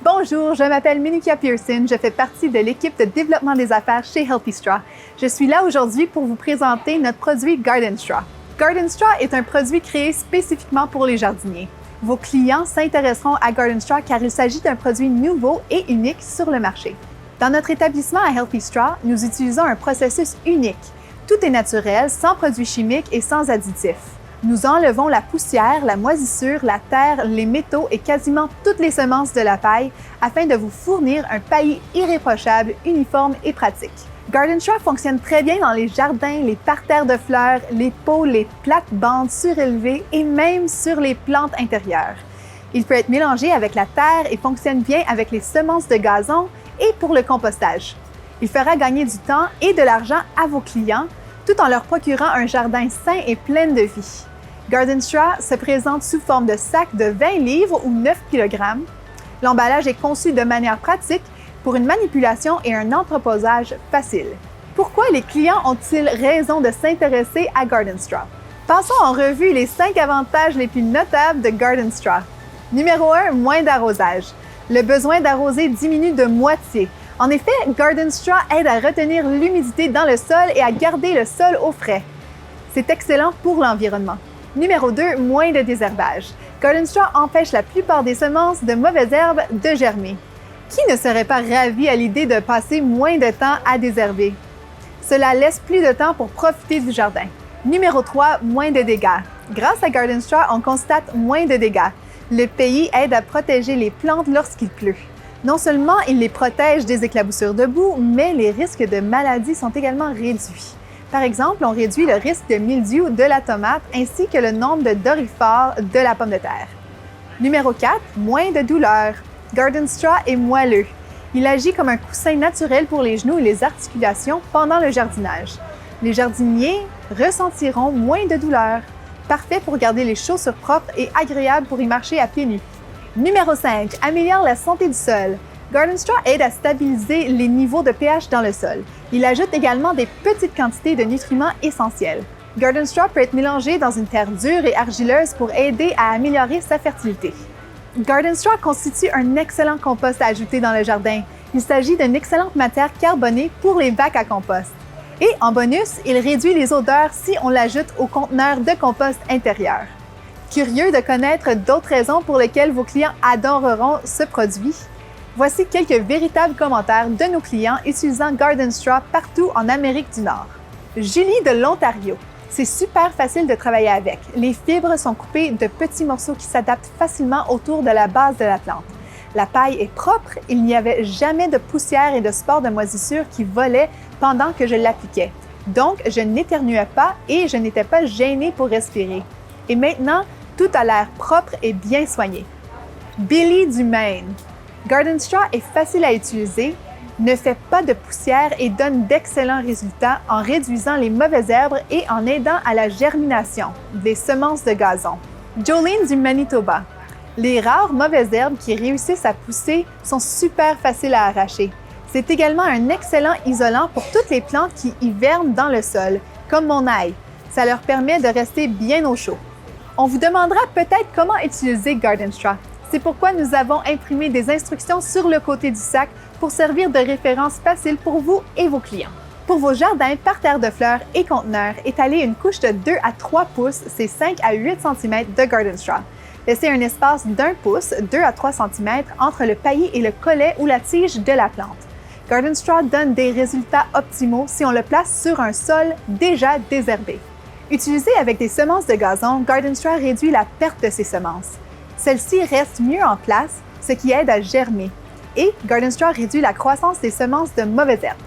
Bonjour, je m'appelle Minukia Pearson, je fais partie de l'équipe de développement des affaires chez Healthy Straw. Je suis là aujourd'hui pour vous présenter notre produit Garden Straw. Garden Straw est un produit créé spécifiquement pour les jardiniers. Vos clients s'intéresseront à Garden Straw car il s'agit d'un produit nouveau et unique sur le marché. Dans notre établissement à Healthy Straw, nous utilisons un processus unique. Tout est naturel, sans produits chimiques et sans additifs. Nous enlevons la poussière, la moisissure, la terre, les métaux et quasiment toutes les semences de la paille afin de vous fournir un paillis irréprochable, uniforme et pratique. Garden Straw fonctionne très bien dans les jardins, les parterres de fleurs, les pots, les plates-bandes surélevées et même sur les plantes intérieures. Il peut être mélangé avec la terre et fonctionne bien avec les semences de gazon et pour le compostage. Il fera gagner du temps et de l'argent à vos clients tout en leur procurant un jardin sain et plein de vie. Garden Straw se présente sous forme de sac de 20 livres ou 9 kg. L'emballage est conçu de manière pratique pour une manipulation et un entreposage facile. Pourquoi les clients ont-ils raison de s'intéresser à Garden Straw? Passons en revue les 5 avantages les plus notables de Garden Straw. Numéro 1, moins d'arrosage. Le besoin d'arroser diminue de moitié. En effet, Garden Straw aide à retenir l'humidité dans le sol et à garder le sol au frais. C'est excellent pour l'environnement. Numéro 2, moins de désherbage. Garden Straw empêche la plupart des semences de mauvaises herbes de germer. Qui ne serait pas ravi à l'idée de passer moins de temps à désherber? Cela laisse plus de temps pour profiter du jardin. Numéro 3, moins de dégâts. Grâce à Garden Straw, on constate moins de dégâts. Le pays aide à protéger les plantes lorsqu'il pleut. Non seulement il les protège des éclaboussures de boue, mais les risques de maladies sont également réduits. Par exemple, on réduit le risque de mildiou de la tomate ainsi que le nombre de doryphores de la pomme de terre. Numéro 4, moins de douleur. Garden Straw est moelleux. Il agit comme un coussin naturel pour les genoux et les articulations pendant le jardinage. Les jardiniers ressentiront moins de douleur. Parfait pour garder les chaussures propres et agréable pour y marcher à pieds nus. Numéro 5, améliore la santé du sol. Garden Straw aide à stabiliser les niveaux de pH dans le sol. Il ajoute également des petites quantités de nutriments essentiels. Garden Straw peut être mélangé dans une terre dure et argileuse pour aider à améliorer sa fertilité. Garden Straw constitue un excellent compost à ajouter dans le jardin. Il s'agit d'une excellente matière carbonée pour les bacs à compost. Et en bonus, il réduit les odeurs si on l'ajoute au conteneur de compost intérieur. Curieux de connaître d'autres raisons pour lesquelles vos clients adoreront ce produit? Voici quelques véritables commentaires de nos clients utilisant Garden Straw partout en Amérique du Nord. Julie de l'Ontario. C'est super facile de travailler avec. Les fibres sont coupées de petits morceaux qui s'adaptent facilement autour de la base de la plante. La paille est propre, il n'y avait jamais de poussière et de spores de moisissure qui volaient pendant que je l'appliquais. Donc, je n'éternuais pas et je n'étais pas gênée pour respirer. Et maintenant, tout a l'air propre et bien soigné. Billy du Maine. Garden Straw est facile à utiliser, ne fait pas de poussière et donne d'excellents résultats en réduisant les mauvaises herbes et en aidant à la germination des semences de gazon. Jolene du Manitoba. Les rares mauvaises herbes qui réussissent à pousser sont super faciles à arracher. C'est également un excellent isolant pour toutes les plantes qui hivernent dans le sol, comme mon ail. Ça leur permet de rester bien au chaud. On vous demandera peut-être comment utiliser Garden Straw. C'est pourquoi nous avons imprimé des instructions sur le côté du sac pour servir de référence facile pour vous et vos clients. Pour vos jardins, parterres de fleurs et conteneurs, étalez une couche de 2 à 3 pouces, c'est 5 à 8 cm de Garden Straw. Laissez un espace d'1 pouce, 2 à 3 cm, entre le paillis et le collet ou la tige de la plante. Garden Straw donne des résultats optimaux si on le place sur un sol déjà désherbé. Utilisé avec des semences de gazon, Garden Straw réduit la perte de ces semences. Celles-ci restent mieux en place, ce qui aide à germer. Et Garden Straw réduit la croissance des semences de mauvaises herbes.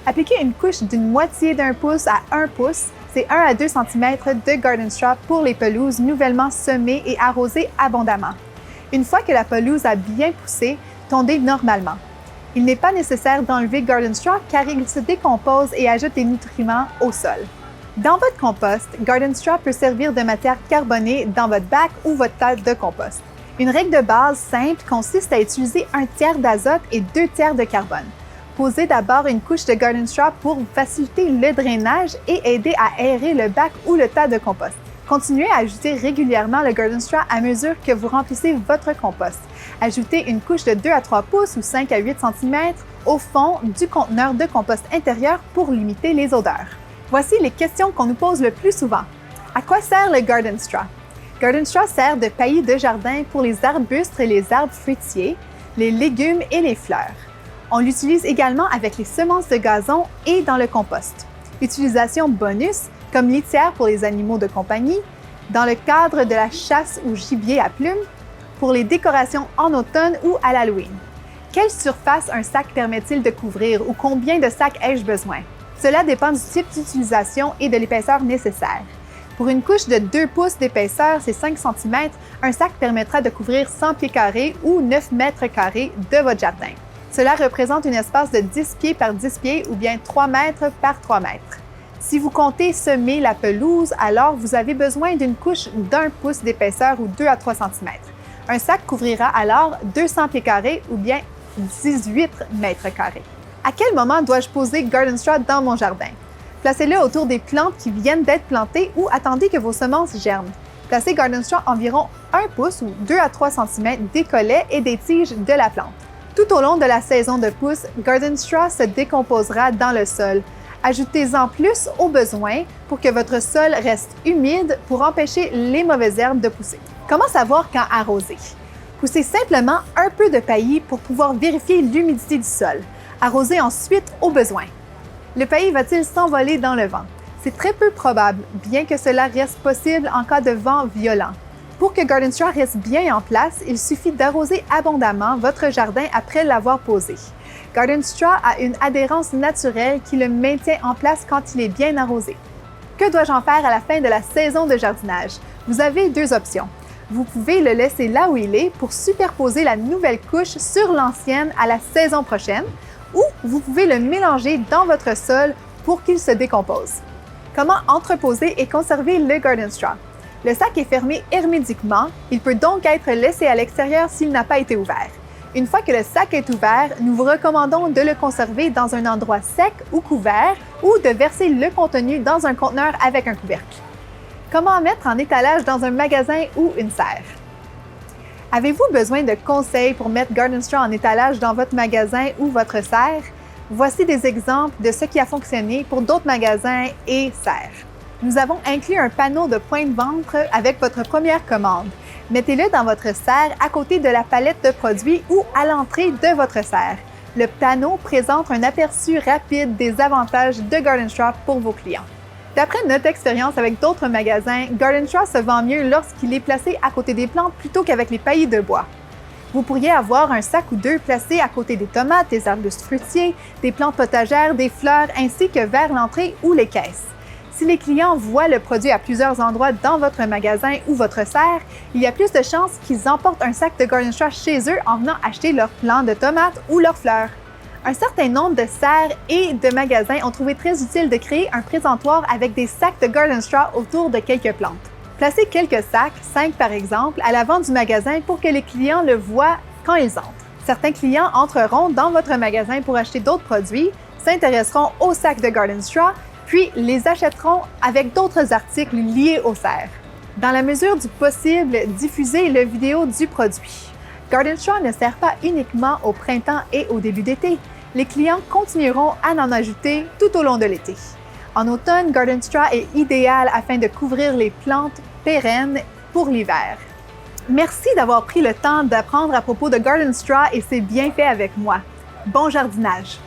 Appliquez une couche d'une moitié d'1 pouce à 1 pouce, c'est 1 à 2 cm de Garden Straw pour les pelouses nouvellement semées et arrosées abondamment. Une fois que la pelouse a bien poussé, tondez normalement. Il n'est pas nécessaire d'enlever Garden Straw car il se décompose et ajoute des nutriments au sol. Dans votre compost, Garden Straw peut servir de matière carbonée dans votre bac ou votre tas de compost. Une règle de base simple consiste à utiliser 1/3 d'azote et 2/3 de carbone. Posez d'abord une couche de Garden Straw pour faciliter le drainage et aider à aérer le bac ou le tas de compost. Continuez à ajouter régulièrement le Garden Straw à mesure que vous remplissez votre compost. Ajoutez une couche de 2 à 3 pouces ou 5 à 8 cm au fond du conteneur de compost intérieur pour limiter les odeurs. Voici les questions qu'on nous pose le plus souvent. À quoi sert le Garden Straw? Garden Straw sert de paillis de jardin pour les arbustes et les arbres fruitiers, les légumes et les fleurs. On l'utilise également avec les semences de gazon et dans le compost. Utilisation bonus, comme litière pour les animaux de compagnie, dans le cadre de la chasse au gibier à plumes, pour les décorations en automne ou à l'Halloween. Quelle surface un sac permet-il de couvrir ou combien de sacs ai-je besoin? Cela dépend du type d'utilisation et de l'épaisseur nécessaire. Pour une couche de 2 pouces d'épaisseur, c'est 5 cm, un sac permettra de couvrir 100 pieds carrés ou 9 mètres carrés de votre jardin. Cela représente un espace de 10 pieds par 10 pieds ou bien 3 mètres par 3 mètres. Si vous comptez semer la pelouse, alors vous avez besoin d'une couche d'1 pouce d'épaisseur ou 2 à 3 cm. Un sac couvrira alors 200 pieds carrés ou bien 18 mètres carrés. À quel moment dois-je poser Garden Straw dans mon jardin? Placez-le autour des plantes qui viennent d'être plantées ou attendez que vos semences germent. Placez Garden Straw environ 1 pouce ou 2 à 3 cm des collets et des tiges de la plante. Tout au long de la saison de pousse, Garden Straw se décomposera dans le sol. Ajoutez-en plus au besoin pour que votre sol reste humide pour empêcher les mauvaises herbes de pousser. Comment savoir quand arroser? Poussez simplement un peu de paillis pour pouvoir vérifier l'humidité du sol. Arrosez ensuite au besoin. Le paillis va-t-il s'envoler dans le vent? C'est très peu probable, bien que cela reste possible en cas de vent violent. Pour que Garden Straw reste bien en place, il suffit d'arroser abondamment votre jardin après l'avoir posé. Garden Straw a une adhérence naturelle qui le maintient en place quand il est bien arrosé. Que dois-je en faire à la fin de la saison de jardinage? Vous avez 2 options. Vous pouvez le laisser là où il est pour superposer la nouvelle couche sur l'ancienne à la saison prochaine, ou vous pouvez le mélanger dans votre sol pour qu'il se décompose. Comment entreposer et conserver le Garden Straw? Le sac est fermé hermétiquement, il peut donc être laissé à l'extérieur s'il n'a pas été ouvert. Une fois que le sac est ouvert, nous vous recommandons de le conserver dans un endroit sec ou couvert ou de verser le contenu dans un conteneur avec un couvercle. Comment mettre en étalage dans un magasin ou une serre? Avez-vous besoin de conseils pour mettre Garden Straw en étalage dans votre magasin ou votre serre? Voici des exemples de ce qui a fonctionné pour d'autres magasins et serres. Nous avons inclus un panneau de point de ventre avec votre première commande. Mettez-le dans votre serre à côté de la palette de produits ou à l'entrée de votre serre. Le panneau présente un aperçu rapide des avantages de Garden Straw pour vos clients. D'après notre expérience avec d'autres magasins, Garden Straw se vend mieux lorsqu'il est placé à côté des plantes plutôt qu'avec les paillis de bois. Vous pourriez avoir un sac ou 2 placé à côté des tomates, des arbustes fruitiers, des plantes potagères, des fleurs ainsi que vers l'entrée ou les caisses. Si les clients voient le produit à plusieurs endroits dans votre magasin ou votre serre, il y a plus de chances qu'ils emportent un sac de Garden Straw chez eux en venant acheter leurs plants de tomates ou leurs fleurs. Un certain nombre de serres et de magasins ont trouvé très utile de créer un présentoir avec des sacs de Garden Straw autour de quelques plantes. Placez quelques sacs, 5 par exemple, à l'avant du magasin pour que les clients le voient quand ils entrent. Certains clients entreront dans votre magasin pour acheter d'autres produits, s'intéresseront aux sacs de Garden Straw, puis les achèteront avec d'autres articles liés aux serres. Dans la mesure du possible, diffusez le vidéo du produit. Garden Straw ne sert pas uniquement au printemps et au début d'été. Les clients continueront à en ajouter tout au long de l'été. En automne, Garden Straw est idéal afin de couvrir les plantes pérennes pour l'hiver. Merci d'avoir pris le temps d'apprendre à propos de Garden Straw et ses bienfaits avec moi. Bon jardinage!